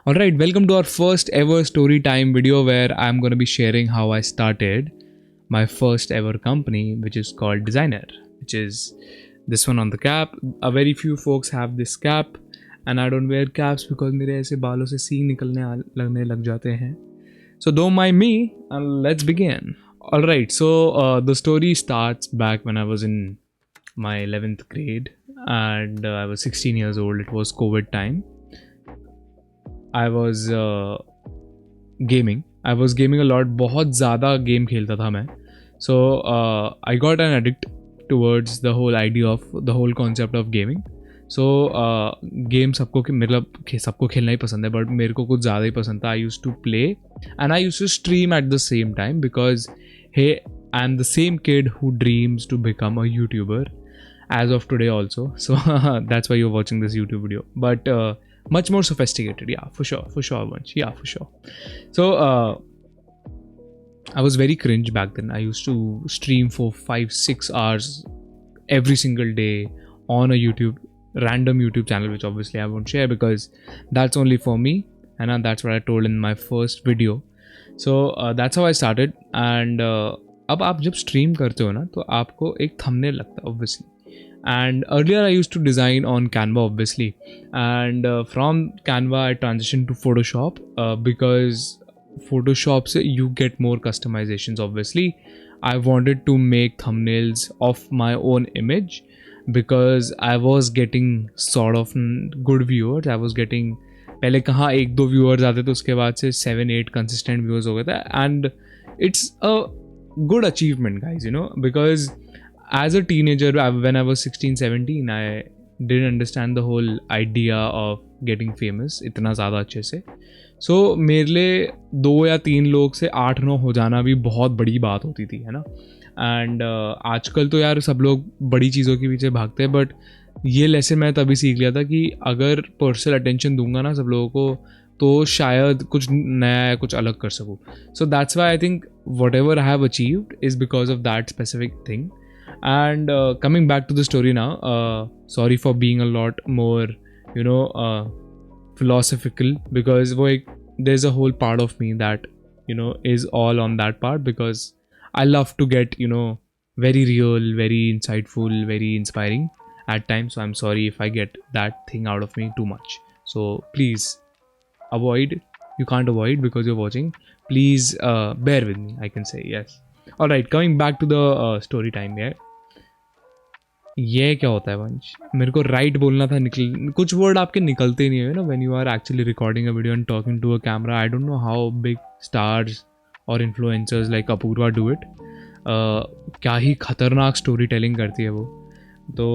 Alright, welcome to our first ever story time video where I'm going to be sharing how I started my first ever company, which is called Designer, which is this one on the cap. A very few folks have this cap, and I don't wear caps because मेरे ऐसे बालों से सींग लगने लग जाते हैं. So don't mind me, and let's begin. Alright, so the story starts back when I was in my 11th grade, and I was 16 years old. It was COVID time. I was gaming. I was gaming a lot. बहुत ज़्यादा game खेलता था मैं. So I got an addict towards the whole idea of the whole concept of gaming. So game सबको मतलब सबको खेलना ही पसंद है, but मेरे को कुछ ज़्यादा ही पसंद था. I used to play and I used to stream at the same time because hey, I'm the same kid who dreams to become a YouTuber as of today also. So that's why you're watching this YouTube video. But much more sophisticated, yeah, for sure, Vansh, yeah, for sure. So I was very cringe back then. I used to stream for 5-6 hours every single day on a random YouTube channel, which obviously I won't share because that's only for me, and that's what I told in my first video. So that's how I started. And अब आप जब stream करते हो ना, तो आपको एक thumbnail लगता है obviously. And earlier I used to design on Canva obviously, and from Canva I transitioned to Photoshop because Photoshop se you get more customizations obviously. I wanted to make thumbnails of my own image because I was getting sort of good viewers. I was getting पहले कहाँ 1-2 viewers आते थे, उसके बाद से 7-8 consistent viewers हो गए थे, and it's a good achievement guys, you know, because as a teenager, when I was 16-17, I didn't understand the whole idea of getting famous इतना ज़्यादा अच्छे से. So मेरे लिए 2 या 3 लोग से 8-9 हो जाना भी बहुत बड़ी बात होती थी, है ना. एंड आजकल तो यार सब लोग बड़ी चीज़ों के पीछे भागते हैं, बट ये लेसन मैं तभी सीख लिया था कि अगर पर्सनल अटेंशन दूंगा ना सब लोगों को, तो शायद कुछ नया या कुछ अलग कर सकूँ. So that's why I think what ever I have achieved is because of that specific thing. And coming back to the story now, sorry for being a lot more, you know, philosophical, because there's a whole part of me that, you know, is all on that part because I love to get, you know, very real, very insightful, very inspiring at times. So I'm sorry if I get that thing out of me too much. So please avoid. You can't avoid because you're watching. Please bear with me, I can say. Yes. Alright, coming back to the story time here. ये क्या होता है वंश, मेरे को right बोलना था, कुछ वर्ड आपके निकलते नहीं है ना when you are actually recording a video and talking to a camera. I don't know how big stars और influencers like Apoorva do it. क्या ही खतरनाक स्टोरी टेलिंग करती है वो. तो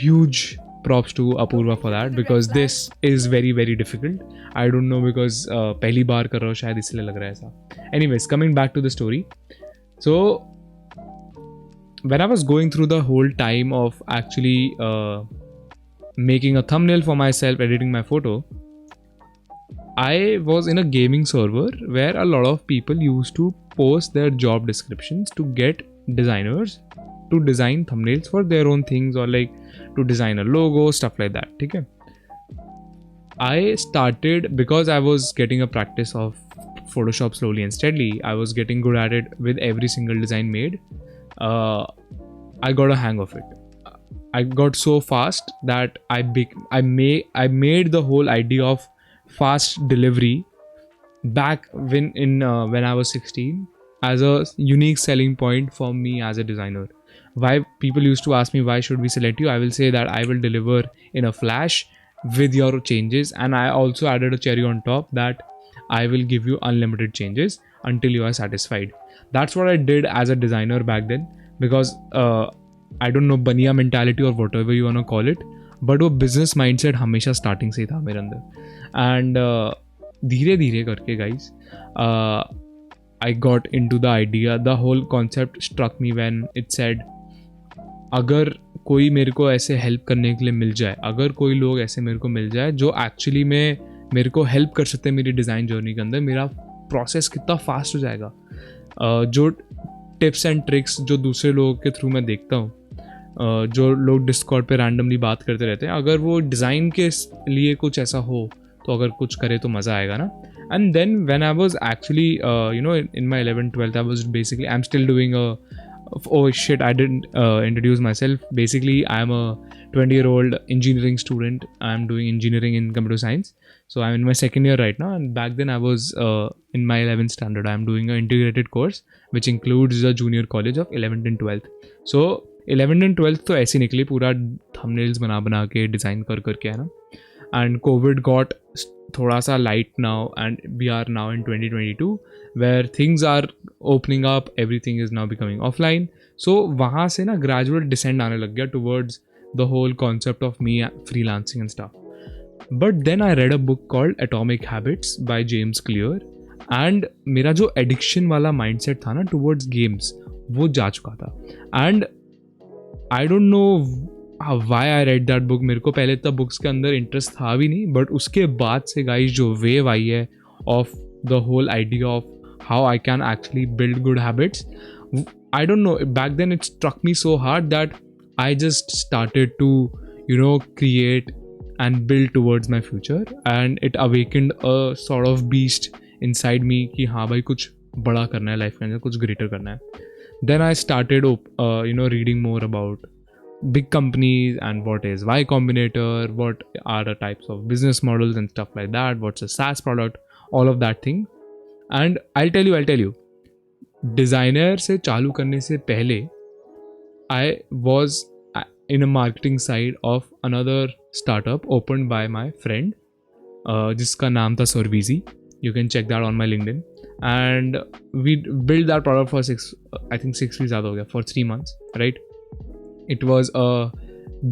huge props to Apoorva for that because this is very very difficult. I don't know because पहली बार कर रहा हूँ शायद इसलिए लग रहा है ऐसा. Anyways, coming back to the story. So when I was going through the whole time of actually making a thumbnail for myself, editing my photo, I was in a gaming server where a lot of people used to post their job descriptions to get designers to design thumbnails for their own things, or like to design a logo, stuff like that. Okay. I started because I was getting a practice of Photoshop slowly and steadily. I was getting good at it with every single design made. I got a hang of it. I got so fast that I made the whole idea of fast delivery back when I was 16 as a unique selling point for me as a designer. Why people used to ask me why should we select you? I will say that I will deliver in a flash with your changes, and I also added a cherry on top that I will give you unlimited changes until you are satisfied. That's what I did as a designer back then because I don't know, baniya mentality or whatever you want to call it, but वो business mindset हमेशा starting से ही था मेरे अंदर. And धीरे धीरे करके guys, I got into the idea. The whole concept struck me when it said अगर कोई मेरे को ऐसे हेल्प करने के लिए मिल जाए, अगर कोई लोग ऐसे मेरे को मिल जाए जो एक्चुअली में मेरे को हेल्प कर सकते हैं मेरी डिज़ाइन जर्नी के अंदर, मेरा प्रोसेस कितना फास्ट हो जाएगा. जो टिप्स एंड ट्रिक्स जो दूसरे लोगों के थ्रू मैं देखता हूँ, जो लोग डिस्कॉर्ड पे रैंडमली बात करते रहते हैं, अगर वो डिज़ाइन के लिए कुछ ऐसा हो तो अगर कुछ करे तो मज़ा आएगा ना. And then when I was actually in my 11th 12th, I was basically, I'm still doing oh shit, I didn't introduce myself. Basically, I'm a 20-year-old engineering student. I'm doing engineering in computer science. So I'm in my second year right now, and back then I was in my 11th standard. I'm doing an integrated course which includes the junior college of 11th and 12th. So 11th and 12th तो ऐसी निकली, पूरा thumbnails बना के design करके है ना. And COVID got thoda sa light now, and we are now in 2022 where things are opening up, everything is now becoming offline. So वहाँ से ना gradual descent आने लग गया towards the whole concept of me freelancing and stuff. But then I read a book called Atomic Habits by James Clear, and मेरा जो addiction वाला mindset था ना towards games वो जा चुका था. And I don't know why I read that book. मेरे को पहले इतना बुक्स के अंदर इंटरेस्ट था भी नहीं, बट उसके बाद से गाइस जो वेव आई है of the whole idea of how I can actually build good habits, I don't know, back then it struck me so hard that I just started to create and build towards my future, and it awakened a sort of beast inside me कि हाँ भाई कुछ बड़ा करना है life के अंदर, कुछ ग्रेटर करना है. Then I started reading more about big companies and what is Y Combinator, what are the types of business models and stuff like that, what's a SaaS product, all of that thing. And I'll tell you, designer से चालू करने से पहले I was in a marketing side of another startup opened by my friend जिसका नाम था Sorvizi. You can check that on my LinkedIn. And we built that product for 6 भी ज़्यादा हो गया, for 3 months, right? It was a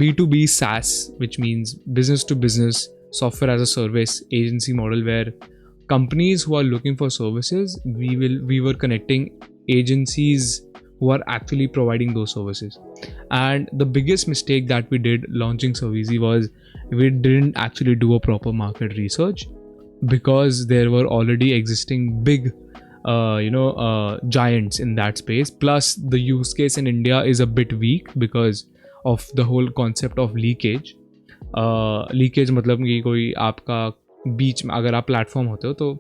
B2B SaaS, which means business to business software as a service agency model, where companies who are looking for services, we were connecting agencies who are actually providing those services. And the biggest mistake that we did launching Sorvizi was we didn't actually do a proper market research, because there were already existing big giants in that space. Plus the use case in India is a bit weak because of the whole concept of leakage. Leakage मतलब कि कोई आपका बीच में अगर आप platform होते हो तो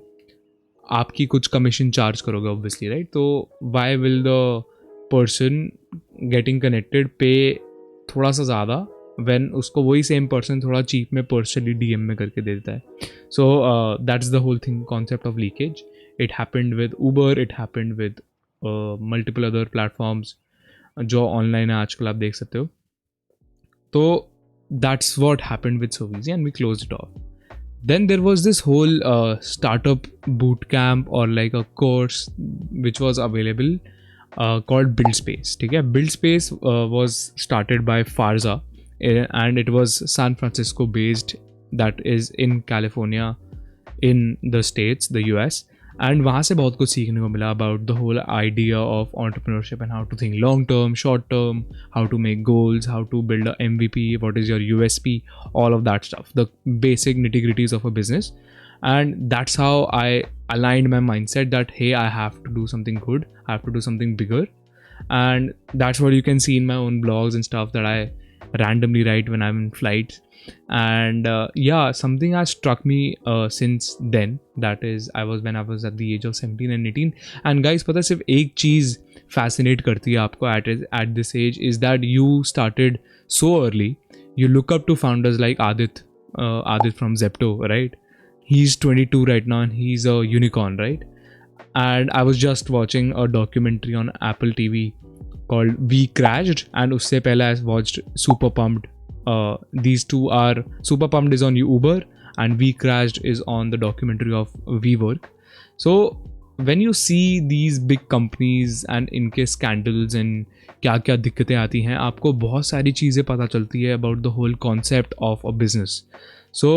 आपकी कुछ कमीशन चार्ज करोगे ऑब्वियसली, राइट? तो why will the person getting connected पे थोड़ा सा ज़्यादा when उसको वही सेम पर्सन थोड़ा चीप में पर्सनली डीएम में करके दे देता है. So that's the whole thing, concept of leakage. It happened with Uber, it happened with multiple other platforms जो online है आजकल आप देख सकते हो. तो that's what happened with Sorvizi, and we closed it off. Then there was this whole startup boot camp or like a course which was available called BuildSpace. ठीक है, BuildSpace was started by Farza, and it was San Francisco based, that is in California in the States, the US. And वहाँ से बहुत कुछ सीखने को मिला about the whole idea of entrepreneurship and how to think long term, short term, how to make goals, how to build a MVP, what is your USP, all of that stuff, the basic nitty-gritties of a business. And that's how I aligned my mindset that hey, I have to do something good, I have to do something bigger. And that's what you can see in my own blogs and stuff that I randomly write when I'm in flights. And something has struck me since then, that is when I was at the age of 17 and 18. And guys, पता है सिर्फ एक चीज़ fascinate करती है आपको at this age, is that you started so early. You look up to founders like Adit from Zepto, right? He's 22 right now and he's a unicorn, right? And I was just watching a documentary on Apple TV called We Crashed, and उससे पहले I watched Super Pumped. These two are, Super Pumped is on Uber and We Crashed is on the documentary of WeWork. So when you see these big companies and इनके scandals and क्या क्या दिक्कतें आती हैं, आपको बहुत सारी चीज़ें पता चलती है about the whole concept of a business. So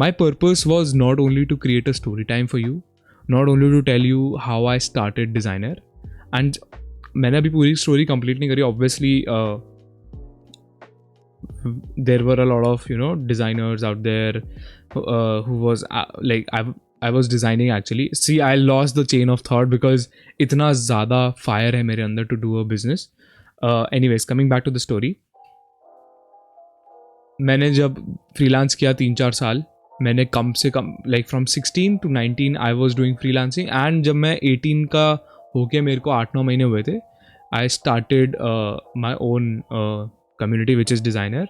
my purpose was not only to create a story time for you, not only to tell you how I started designer, and मैंने अभी पूरी story complete नहीं करी obviously. There were a lot of designers out there who was like I was designing actually. See, I lost the chain of thought because इतना ज़्यादा fire है मेरे अंदर to do a business. Anyways, coming back to the story. मैंने जब freelance किया 3-4 साल, मैंने कम से कम like from 16 to 19 I was doing freelancing, and जब मैं 18 का होके मेरे को 8-9 महीने हुए थे, I started my own community which is designer,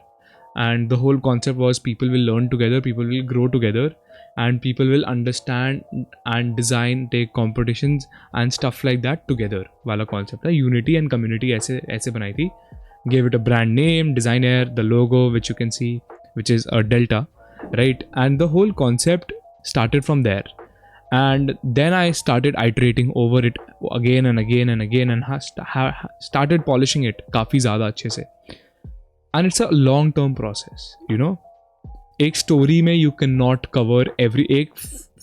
and the whole concept was people will learn together, people will grow together, and people will understand and design, take competitions and stuff like that together वाला concept है. Unity and community ऐसे बनाई थी. Gave it a brand name, designer, the logo which you can see, which is a delta, right? And the whole concept started from there, and then I started iterating over it again and again and again, and started polishing it काफ़ी ज़्यादा अच्छे से. And it's a long term process, you know. एक story में you cannot cover every, एक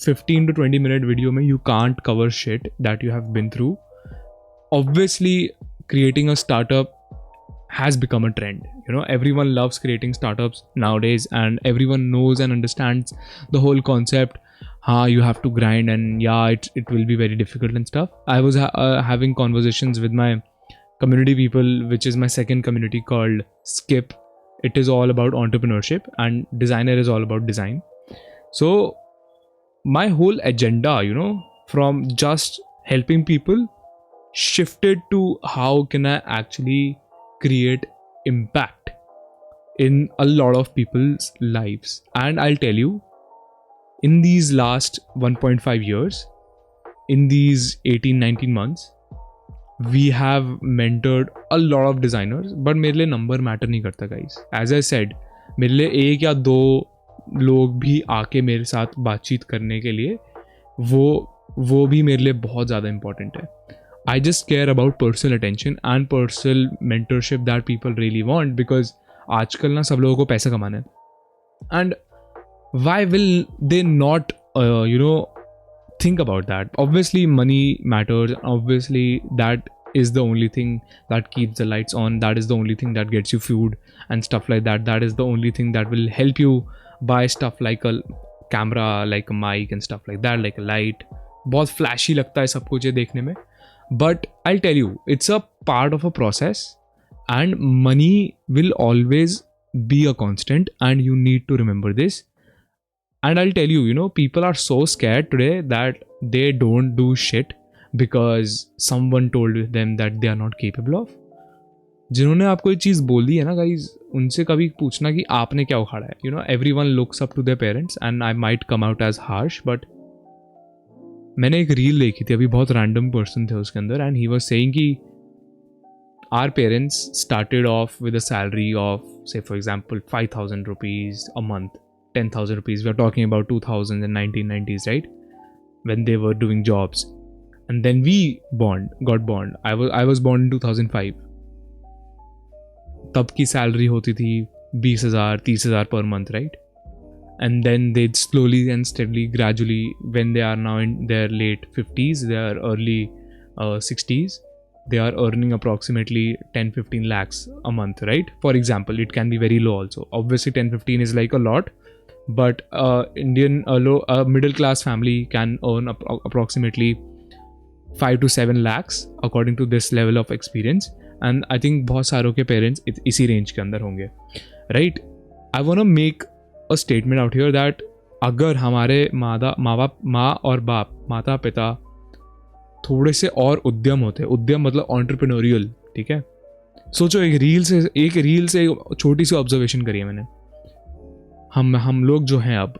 15 to 20 minute video में you can't cover shit that you have been through. Obviously creating a startup has become a trend, you know. Everyone loves creating startups nowadays, and everyone knows and understands the whole concept. You have to grind, and yeah, it will be very difficult and stuff. I was having conversations with my community people, which is my second community called Skip. It is all about entrepreneurship, and designer is all about design. So my whole agenda, you know, from just helping people shifted to how can I actually create impact in a lot of people's lives. And I'll tell you, in these last 1.5 years, in these 18-19 months, we have mentored a lot of designers, but मेरे लिए number matter नहीं करता guys. As I said, मेरे लिए 1 या 2 लोग भी आके मेरे साथ बातचीत करने के लिए वो भी मेरे लिए बहुत ज़्यादा important है. I just care about personal attention and personal mentorship that people really want, because आजकल ना सब लोगों को पैसा कमाना है. And why will they not you know, think about that? Obviously money matters, obviously that is the only thing that keeps the lights on, that is the only thing that gets you food and stuff like that, that is the only thing that will help you buy stuff like a camera, like a mic and stuff like that, like a light. बहुत flashy लगता है सब कुछ ये देखने में, but I'll tell you, it's a part of a process, and money will always be a constant, and you need to remember this. And I'll tell you, you know, people are so scared today that they don't do shit because someone told them that they are not capable of. जिन्होंने आपको ये चीज़ बोल दी है ना guys, उनसे कभी पूछना कि आपने क्या उखाड़ा है. You know, everyone looks up to their parents, and I might come out as harsh, but मैंने एक रील देखी थी अभी, बहुत रैंडम पर्सन थे उसके अंदर, and he was saying कि our parents started off with a salary of, say for example, 5,000 rupees a month, 10,000 rupees. We are talking about 2000 and 1990s, right? When they were doing jobs. And then we got born. I was born in 2005. तब की salary होती थी 20,000 30,000 per month, right? And then they slowly and steadily, gradually, when they are now in their late 50s, their early 60s, they are earning approximately 10-15 lakhs a month, right? For example, it can be very low also. Obviously 10-15 is like a lot, but a middle class family can earn approximately 5 to 7 lakhs according to this level of experience, and I think बहुत सारों के parents इसी range के अंदर होंगे, right? I wanna make a statement out here that अगर हमारे माँ और बाप, माता पिता थोड़े से और उद्यम होते, उद्यम मतलब entrepreneurial, ठीक है? सोचो एक रील से छोटी सी ऑब्जर्वेशन करी है मैंने. हम लोग जो हैं अब,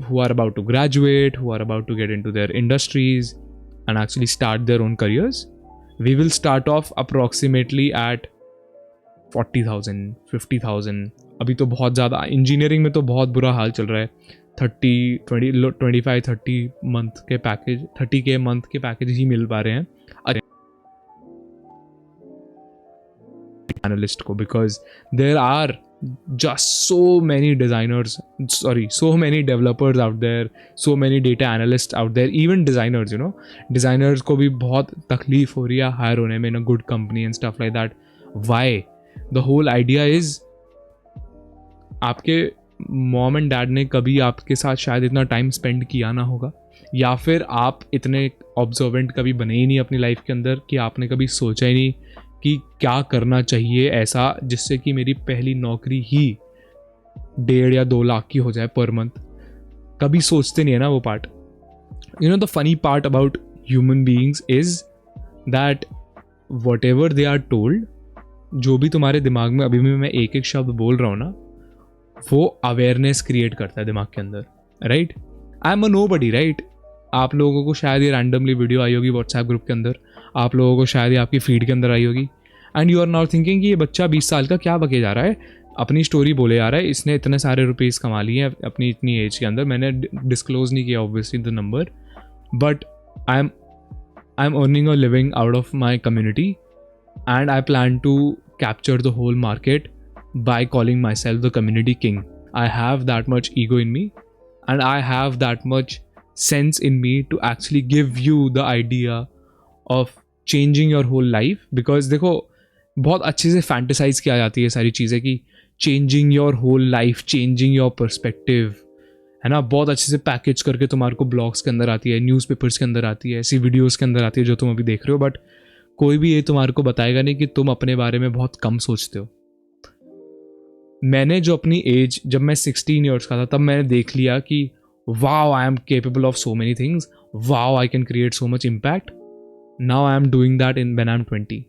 who are about to graduate, who are about to get into their industries and actually start their own careers, we will start off approximately at 40,000, 50,000. अभी तो बहुत ज़्यादा इंजीनियरिंग में तो बहुत बुरा हाल चल रहा है. 25-30 मंथ के पैकेज, 30K मंथ के पैकेज ही मिल पा रहे हैं एनालिस्ट को, because there are just so many developers out there, so many data analysts out there, even designers, you know. Designers को भी बहुत तकलीफ हो रही है हायर होने में in a good company and stuff like that. Why? The whole idea is आपके मॉम एंड डैड ने कभी आपके साथ शायद इतना टाइम स्पेंड किया ना होगा, या फिर आप इतने ऑब्जर्वेंट कभी बने ही नहीं अपनी लाइफ के अंदर कि आपने कभी सोचा ही नहीं कि क्या करना चाहिए ऐसा जिससे कि मेरी पहली नौकरी ही 1.5 या 2 लाख की हो जाए पर मंथ, कभी सोचते नहीं है ना वो part. You know, the funny part about human beings is that whatever they are told, जो भी तुम्हारे दिमाग में अभी भी मैं एक एक शब्द बोल रहा हूँ ना, वो अवेयरनेस क्रिएट करता है दिमाग के अंदर, right. I am a nobody, right. आप लोगों को शायद ये रैंडमली वीडियो आई होगी व्हाट्सएप ग्रुप के अंदर, आप लोगों को शायद ये आपकी फीड के अंदर आई होगी, and you are not thinking कि ये बच्चा 20 साल का क्या बके जा रहा है, अपनी स्टोरी बोले जा रहा है, इसने इतने सारे रुपीज़ कमा लिए हैं अपनी इतनी एज के अंदर. मैंने डिस्क्लोज नहीं किया obviously the number, but I'm earning a living out of my community, and I plan to capture the whole market by calling myself the community king. I have that much ego in me, and I have that much sense in me to actually give you the idea of changing your whole life. Because देखो बहुत अच्छे से fantasise किया जाती है सारी चीज़ें कि changing your whole life, changing your perspective, है ना. बहुत अच्छे से पैकेज करके तुम्हारे को ब्लॉग्स के अंदर आती है, न्यूज़पेपर्स के अंदर आती है, ऐसी वीडियोस के अंदर आती है जो तुम अभी देख रहे हो. बट कोई भी ये तुम्हारे को बताएगा नहीं कि तुम अपने बारे में बहुत कम सोचते हो. मैंने जो अपनी एज, जब मैं 16 ईयर्स का था, तब मैंने देख लिया कि wow, I am capable of so many things, wow, I can create so much impact. Now I am doing that in when I am 20.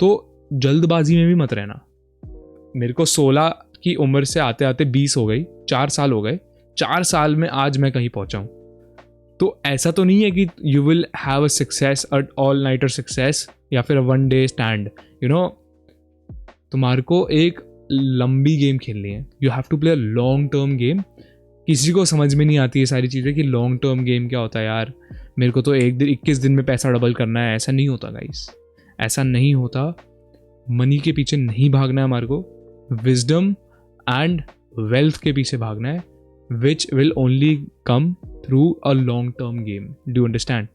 तो जल्दबाजी में भी मत रहना. मेरे को 16 की उम्र से आते आते 20 हो गई, 4 साल हो गए. 4 साल में आज मैं कहीं पहुंचा हूँ. तो ऐसा तो नहीं है कि you will have a success, a all nighter success, या फिर a one day stand. You know, तुम्हारे को एक लंबी गेम खेलनी है. You have to play a long term game. किसी को समझ में नहीं आती ये सारी चीज़ें कि लॉन्ग टर्म गेम क्या होता है. यार मेरे को तो 21 दिन में पैसा डबल करना है. ऐसा नहीं होता गाइस, ऐसा नहीं होता. मनी के पीछे नहीं भागना है हमारे को, विजडम एंड वेल्थ के पीछे भागना है, which will only come through a long-term game. Do you understand?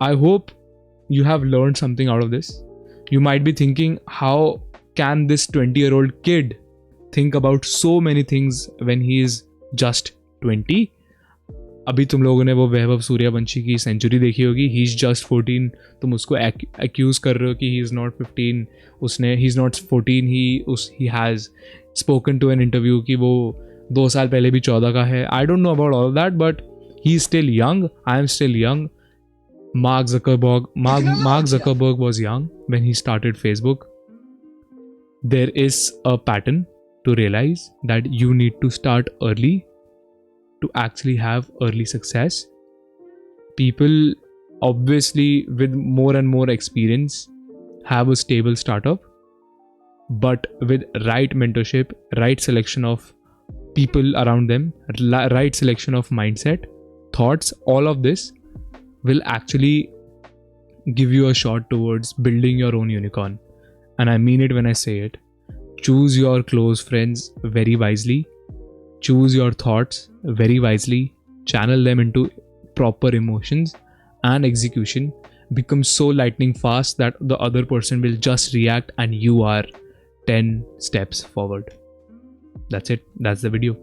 I hope you have learned something out of this. You might be thinking, how can this 20-year-old kid think about so many things when he is just 20? अभी तुम लोगों ने वो वैभव सूर्यवंशी की century देखी होगी. He is just 14. तुम उसको एक्यूज़ कर रहे हो कि he is not 15. He is not 14. He has spoken to an interview कि वो 2 साल पहले भी 14 का है. I don't know about all that, but he is still young. I am still young. Mark Zuckerberg was young when he started Facebook. There is a pattern to realize that you need to start early to actually have early success. People obviously with more and more experience have a stable startup, but with right mentorship, right selection of people around them, right selection of mindset, thoughts, all of this will actually give you a shot towards building your own unicorn. And I mean it when I say it. Choose your close friends very wisely. Choose your thoughts very wisely. Channel them into proper emotions and execution. Become so lightning fast that the other person will just react and you are 10 steps forward. That's it. That's the video.